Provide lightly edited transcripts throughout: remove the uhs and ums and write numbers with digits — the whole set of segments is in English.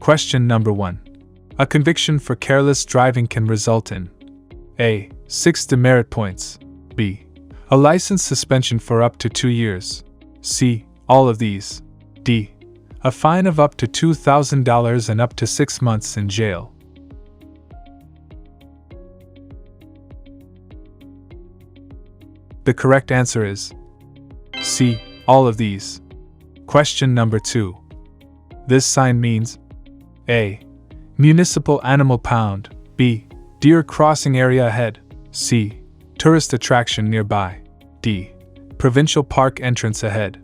Question number 1. A conviction for careless driving can result in A. 6 demerit points. B. A license suspension for up to 2 years. C. All of these. D. A fine of up to $2,000 and up to 6 months in jail. The correct answer is C. All of these. Question number 2. This sign means A. Municipal Animal Pound. B. Deer crossing area ahead. C. Tourist attraction nearby. D. Provincial park entrance ahead.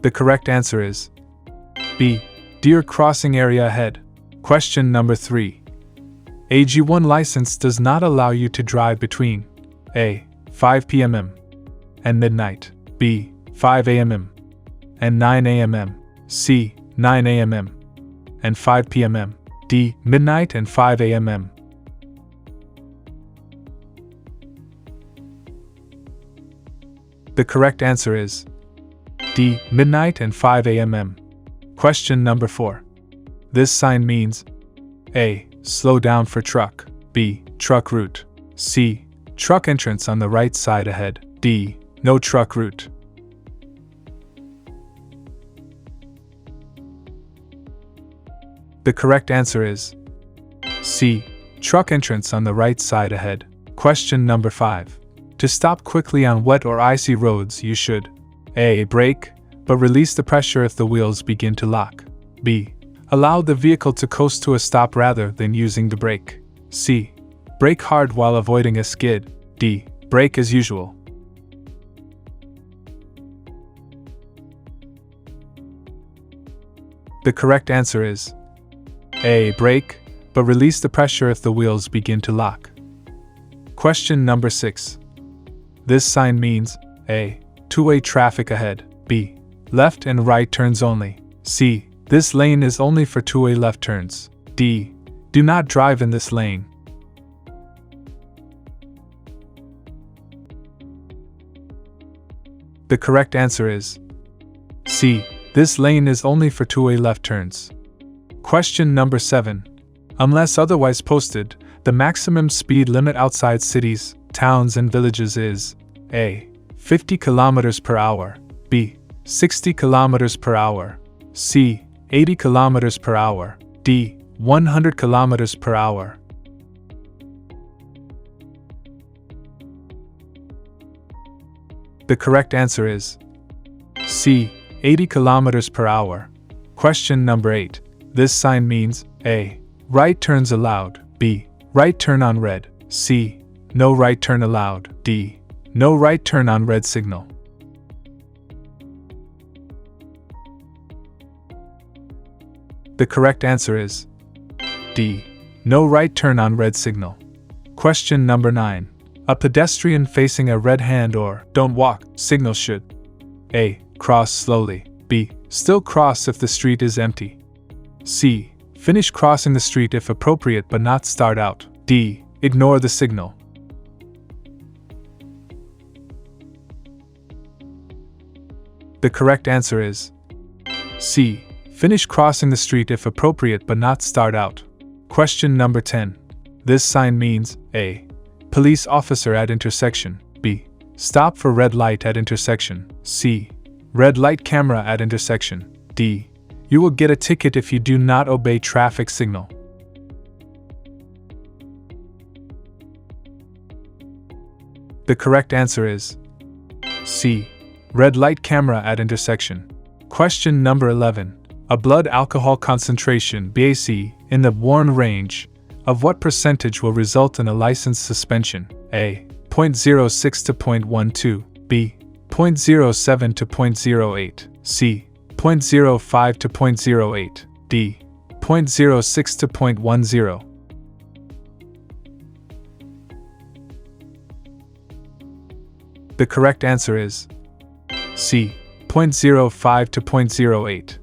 The correct answer is B. Deer crossing area ahead. Question number 3. A G1 license does not allow you to drive between A. 5 p.m. and midnight. B. 5 a.m. and 9 a.m. C. 9 a.m. and 5 p.m. D. Midnight and 5 a.m. The correct answer is D. Midnight and 5 a.m. Question number 4. This sign means A. Slow down for truck. B. Truck route. C. Truck entrance on the right side ahead. D. No truck route. The correct answer is C. Truck entrance on the right side ahead. Question number 5. To stop quickly on wet or icy roads, you should A. Brake, but release the pressure if the wheels begin to lock. B. Allow the vehicle to coast to a stop rather than using the brake. C. Brake hard while avoiding a skid. D. Brake as usual. The correct answer is A. Brake, but release the pressure if the wheels begin to lock. Question number 6. This sign means A. Two-way traffic ahead. B. Left and right turns only. C. This lane is only for two-way left turns. D. Do not drive in this lane. The correct answer is C. This lane is only for two-way left turns. Question number 7. Unless otherwise posted, the maximum speed limit outside cities, towns, and villages is A. 50 km per hour. B. 60 km per hour. C. 80 km per hour. D. 100 km per hour. The correct answer is C. 80 km per hour. Question number 8. This sign means A. Right turns allowed. B. Right turn on red. C. No right turn allowed. D. No right turn on red signal. The correct answer is D. No right turn on red signal. Question number 9. A pedestrian facing a red hand or don't walk signal should A. Cross slowly. B. Still cross if the street is empty. C. Finish crossing the street if appropriate but not start out. D. Ignore the signal. The correct answer is C. Finish crossing the street if appropriate but not start out. Question number 10. This sign means A. Police officer at intersection. B. Stop for red light at intersection. C. Red light camera at intersection. D. You will get a ticket if you do not obey traffic signal. The correct answer is C. Red light camera at intersection. Question number 11. A blood alcohol concentration (BAC) in the worn range of what percentage will result in a license suspension? A. 0.06 to 0.12. B. 0.07 to 0.08. C. 0.05 to 0.08. D. 0.06 to 0.10. The correct answer is C. 0.05 to 0.08.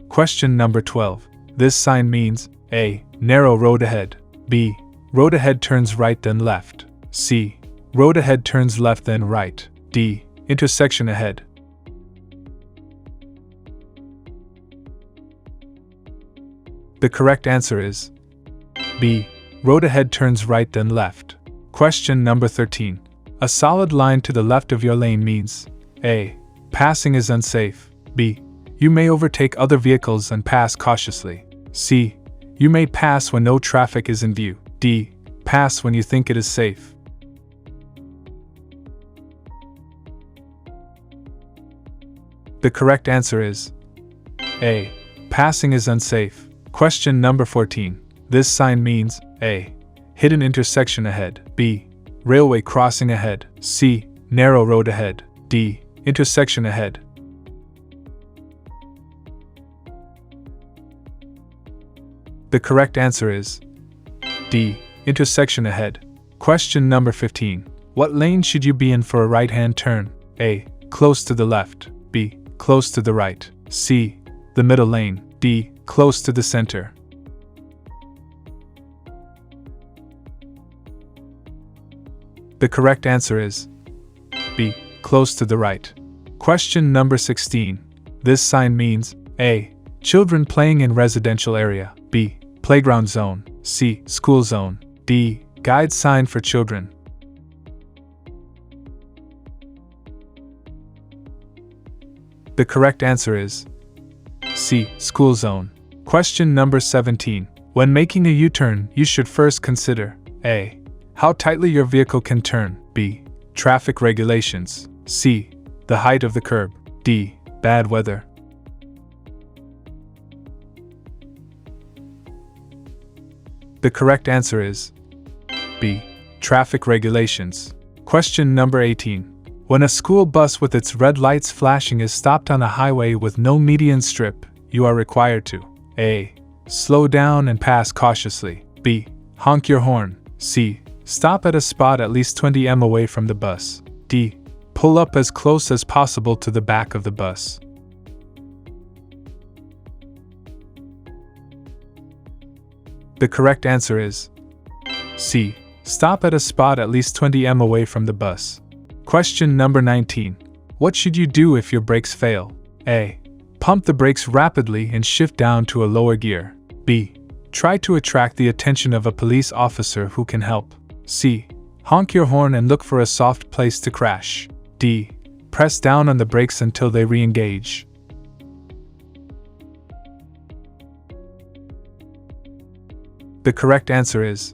Question number 12. This sign means A. Narrow road ahead. B. Road ahead turns right then left. C. Road ahead turns left then right. D. Intersection ahead. The correct answer is B. Road ahead turns right then left. Question number 13. A solid line to the left of your lane means A. Passing is unsafe. B. You may overtake other vehicles and pass cautiously. C. You may pass when no traffic is in view. D. Pass when you think it is safe. The correct answer is A. Passing is unsafe. Question number 14. This sign means A. Hidden intersection ahead. B. Railway crossing ahead. C. Narrow road ahead. D. Intersection ahead. The correct answer is D. Intersection ahead. Question number 15. What lane should you be in for a right-hand turn? A. Close to the left. B. Close to the right. C. The middle lane. D. Close to the center. The correct answer is B. Close to the right. Question number 16. This sign means A. Children playing in residential area. B. Playground zone. C. School zone. D. Guide sign for children. The correct answer is C. School zone. Question number 17. When making a U-turn, you should first consider A. How tightly your vehicle can turn. B. Traffic regulations. C. The height of the curb. D. Bad weather. The correct answer is B. Traffic regulations. Question number 18. When a school bus with its red lights flashing is stopped on a highway with no median strip, you are required to A. Slow down and pass cautiously. B. Honk your horn. C. Stop at a spot at least 20 m away from the bus. D. Pull up as close as possible to the back of the bus. The correct answer is C. Stop at a spot at least 20 m away from the bus. Question number 19. What should you do if your brakes fail? A. Pump the brakes rapidly and shift down to a lower gear. B. Try to attract the attention of a police officer who can help. C. Honk your horn and look for a soft place to crash. D. Press down on the brakes until they re-engage. The correct answer is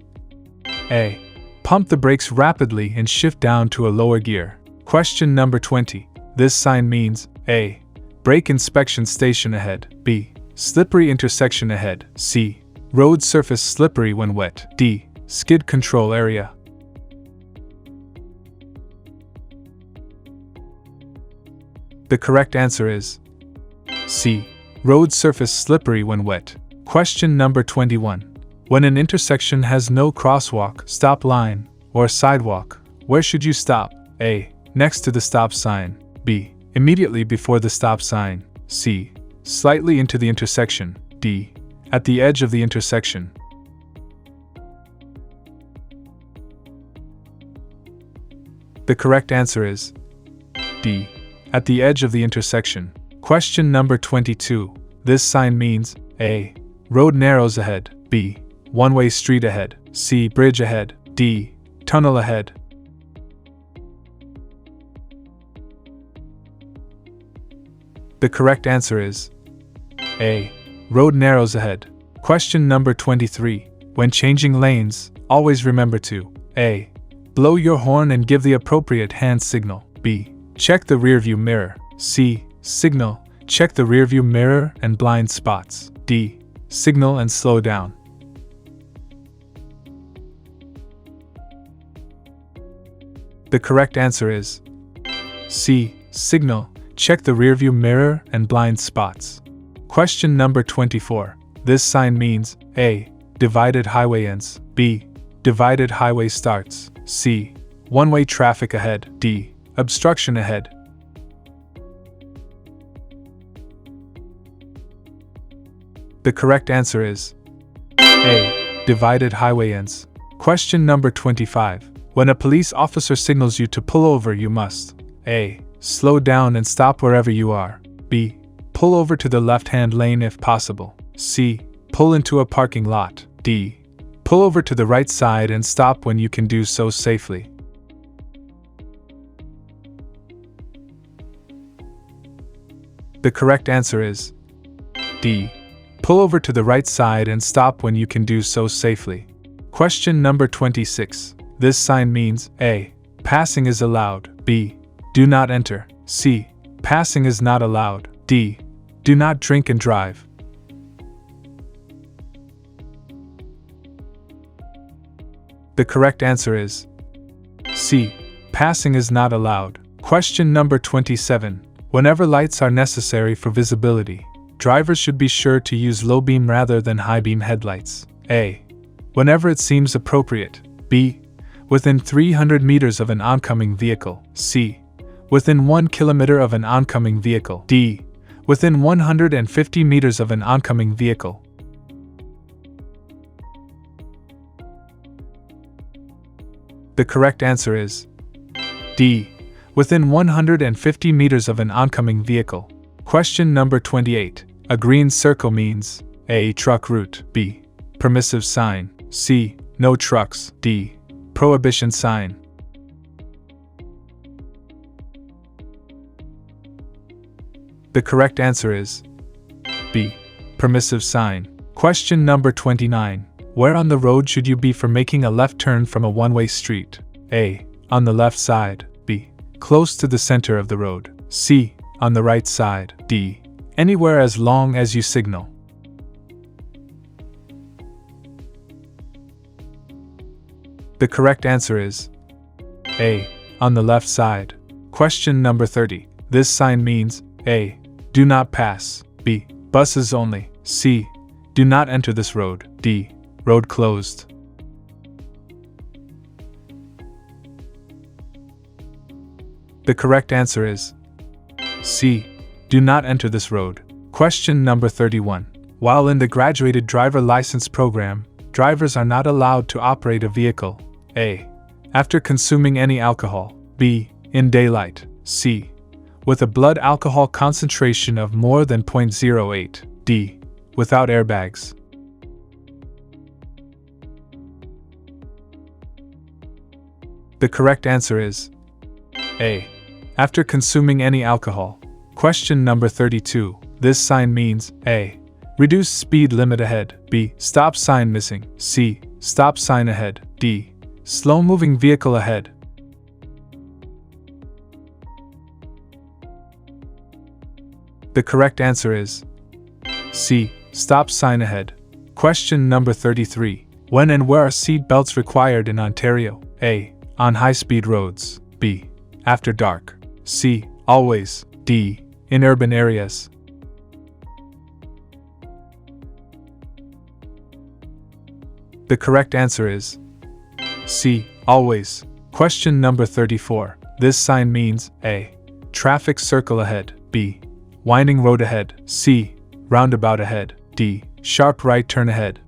A. Pump the brakes rapidly and shift down to a lower gear. Question number 20. This sign means A. Brake inspection station ahead. B. Slippery intersection ahead. C. Road surface slippery when wet. D. Skid control area. The correct answer is C. Road surface slippery when wet. Question number 21. When an intersection has no crosswalk, stop line, or sidewalk, where should you stop? A. Next to the stop sign. B. Immediately before the stop sign. C. Slightly into the intersection. D. At the edge of the intersection. The correct answer is D. At the edge of the intersection. Question number 22. This sign means A. Road narrows ahead. B. One-way street ahead. C. Bridge ahead. D. Tunnel ahead. The correct answer is A. Road narrows ahead. Question number 23. When changing lanes, always remember to A. Blow your horn and give the appropriate hand signal. B. Check the rearview mirror. C. Signal. Check the rearview mirror and blind spots. D. Signal and slow down. The correct answer is C. Signal. Check the rearview mirror and blind spots. Question number 24. This sign means A. Divided highway ends. B. Divided highway starts. C. One-way traffic ahead. D. Obstruction ahead. The correct answer is A. Divided highway ends. Question number 25. When a police officer signals you to pull over, you must A. Slow down and stop wherever you are. B. Pull over to the left-hand lane if possible. C. pull into a parking lot. D. Pull over to the right side and stop when you can do so safely. The correct answer is D. Pull over to the right side and stop when you can do so safely. Question number 26. This sign means A. Passing is allowed. B. Do not enter. C. Passing is not allowed. D. Do not drink and drive. The correct answer is C. Passing is not allowed. Question number 27. Whenever lights are necessary for visibility, drivers should be sure to use low beam rather than high beam headlights. A. Whenever it seems appropriate. B. Within 300 meters of an oncoming vehicle. C. Within 1 kilometer of an oncoming vehicle. D. Within 150 meters of an oncoming vehicle. The correct answer is D. Within 150 meters of an oncoming vehicle. Question number 28. A green circle means A. Truck route. B. Permissive sign. C. No trucks. D. Prohibition sign. The correct answer is B. Permissive sign. Question number 29. Where on the road should you be for making a left turn from a one-way street? A. On the left side. B. Close to the center of the road. C. On the right side. D. Anywhere as long as you signal. The correct answer is A. On the left side. Question number 30. This sign means A. Do not pass. B. Buses only. C. Do not enter this road. D. Road closed. The correct answer is C. Do not enter this road. Question number 31. While in the graduated driver license program, drivers are not allowed to operate a vehicle. A. After consuming any alcohol. B. In daylight. C. With a blood alcohol concentration of more than 0.08. D. Without airbags. The correct answer is A. After consuming any alcohol. Question number 32. This sign means A. Reduce speed limit ahead. B. Stop sign missing. C. Stop sign ahead. D. Slow moving vehicle ahead. The correct answer is C. Stop sign ahead. Question number 33. When and where are seat belts required in Ontario? A. On high-speed roads. B. After dark. C. Always. D. In urban areas. The correct answer is C. Always. Question number 34. This sign means A. Traffic circle ahead. B. Winding road ahead. C. Roundabout ahead. D. Sharp right turn ahead.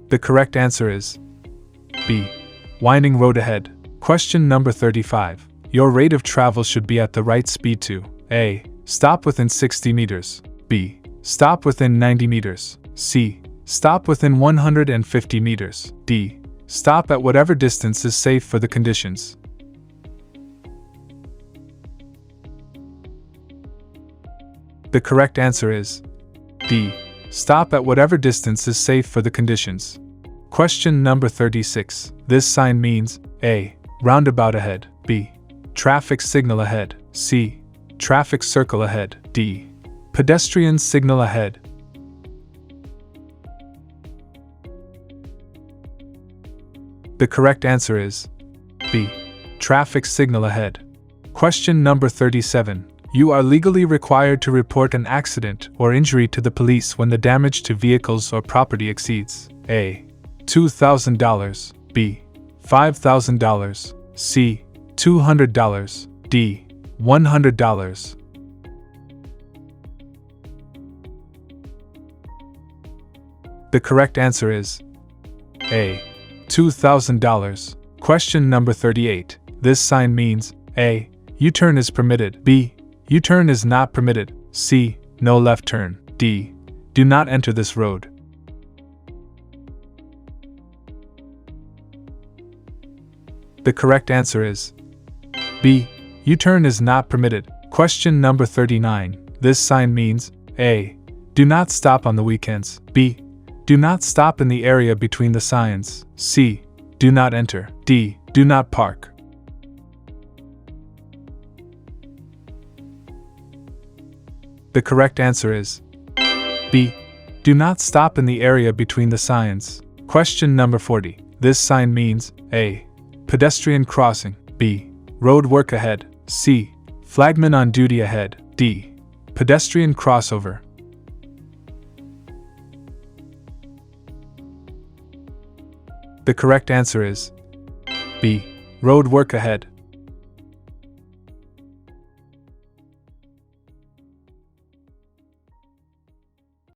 The correct answer is B. Winding road ahead. Question number 35. Your rate of travel should be at the right speed to A. Stop within 60 meters. B. Stop within 90 meters. C. Stop within 150 meters. D. Stop at whatever distance is safe for the conditions. The correct answer is D. Stop at whatever distance is safe for the conditions. Question number 36. This sign means A. Roundabout ahead. B. Traffic signal ahead. C. Traffic circle ahead. D. Pedestrian signal ahead. The correct answer is B. Traffic signal ahead. Question number 37. You are legally required to report an accident or injury to the police when the damage to vehicles or property exceeds A. $2,000. B. $5,000. C. $200. D. $100. The correct answer is A. $2,000. Question number 38. This sign means A. U-turn is permitted. B. U-turn is not permitted. C. No left turn. D. Do not enter this road. The correct answer is B. U-turn is not permitted. Question number 39. This sign means A. Do not stop on the weekends. B. Do not stop in the area between the signs. C. Do not enter. D. Do not park. The correct answer is B. Do not stop in the area between the signs. Question number 40. This sign means A. Pedestrian crossing. B. Road work ahead. C. Flagman on duty ahead. D. Pedestrian crossover. The correct answer is B. Road work ahead.